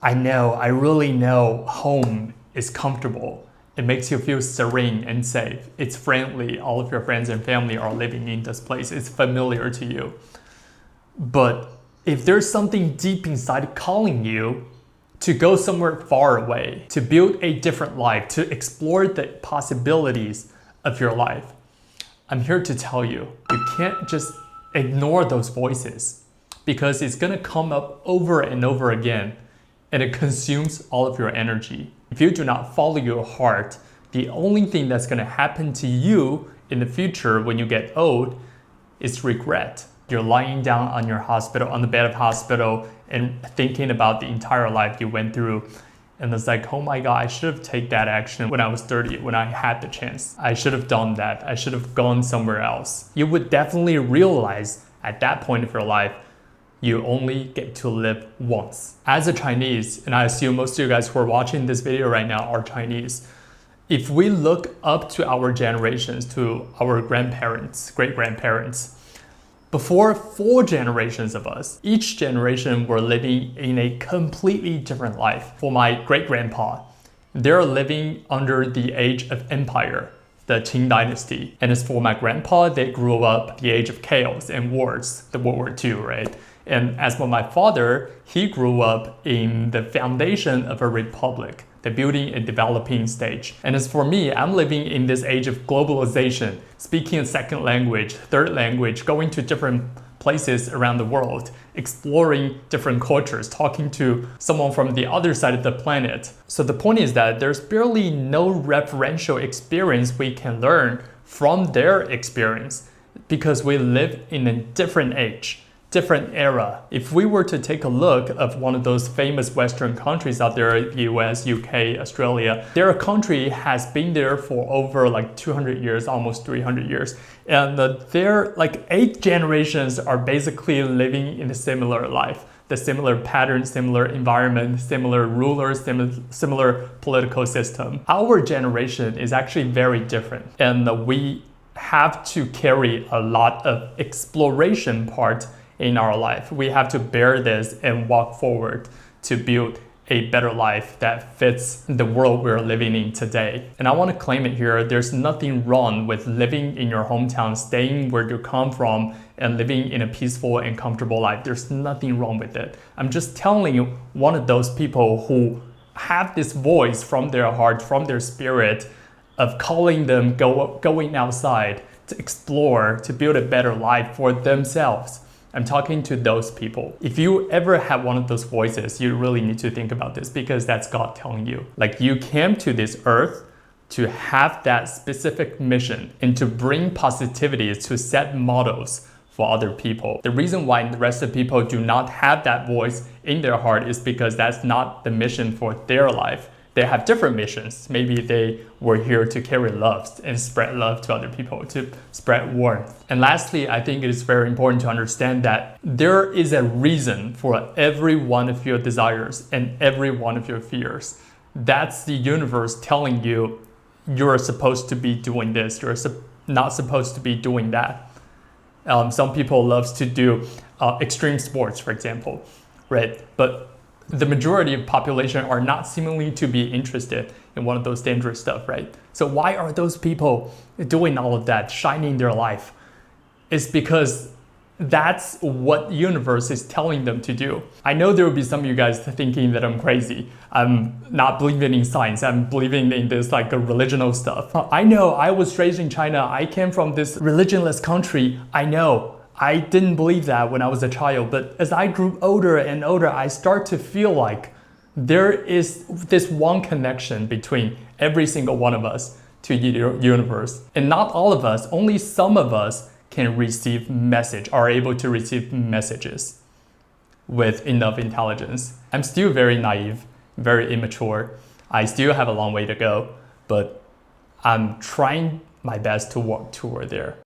I really know home is comfortable. It makes you feel serene and safe. It's friendly. All of your friends and family are living in this place. It's familiar to you. But if there's something deep inside calling you to go somewhere far away, to build a different life, to explore the possibilities of your life, I'm here to tell you, you can't just ignore those voices because it's gonna come up over and over again and it consumes all of your energy. If you do not follow your heart, the only thing that's gonna happen to you in the future when you get old is regret. You're lying down on the bed of hospital and thinking about the entire life you went through. And it's like, oh my God, I should have taken that action when I was 30, when I had the chance. I should have done that. I should have gone somewhere else. You would definitely realize at that point of your life, you only get to live once. As a Chinese, and I assume most of you guys who are watching this video right now are Chinese, if we look up to our generations, to our grandparents, great-grandparents, before 4 generations of us, each generation were living in a completely different life. For my great-grandpa, they're living under the age of empire, the Qing dynasty. And as for my grandpa, they grew up the age of chaos and wars, the World War II, right? And as for my father, he grew up in the foundation of a republic, the building and developing stage. And as for me, I'm living in this age of globalization, speaking a second language, third language, going to different places around the world, exploring different cultures, talking to someone from the other side of the planet. So the point is that there's barely no referential experience we can learn from their experience because we live in a different age, different era. If we were to take a look of one of those famous Western countries out there, US, UK, Australia, their country has been there for over like 200 years, almost 300 years. And their like 8 generations are basically living in a similar life, the similar pattern, similar environment, similar rulers, similar political system. Our generation is actually very different. And we have to carry a lot of exploration part in our life. We have to bear this and walk forward to build a better life that fits the world we're living in today. And I want to claim it here, there's nothing wrong with living in your hometown, staying where you come from, and living in a peaceful and comfortable life. There's nothing wrong with it. I'm just telling you, one of those people who have this voice from their heart, from their spirit, of calling them going outside to explore, to build a better life for themselves. I'm talking to those people. If you ever have one of those voices, you really need to think about this because that's God telling you. Like you came to this earth to have that specific mission and to bring positivity, to set models for other people. The reason why the rest of people do not have that voice in their heart is because that's not the mission for their life. They have different missions. Maybe they were here to carry love and spread love to other people, to spread warmth. And lastly, I think it is very important to understand that there is a reason for every one of your desires and every one of your fears. That's the universe telling you you're supposed to be doing this, you're not supposed to be doing that. Some people love to do extreme sports, for example, right? But the majority of population are not seemingly to be interested in one of those dangerous stuff, right? So why are those people doing all of that, shining their life? It's because that's what universe is telling them to do. I know there will be some of you guys thinking that I'm crazy. I'm not believing in science. I'm believing in this like a religional stuff. I know I was raised in China. I came from this religionless country. I know. I didn't believe that when I was a child, but as I grew older and older, I start to feel like there is this one connection between every single one of us to the universe. And not all of us, only some of us can receive message, are able to receive messages with enough intelligence. I'm still very naive, very immature. I still have a long way to go, but I'm trying my best to walk toward there.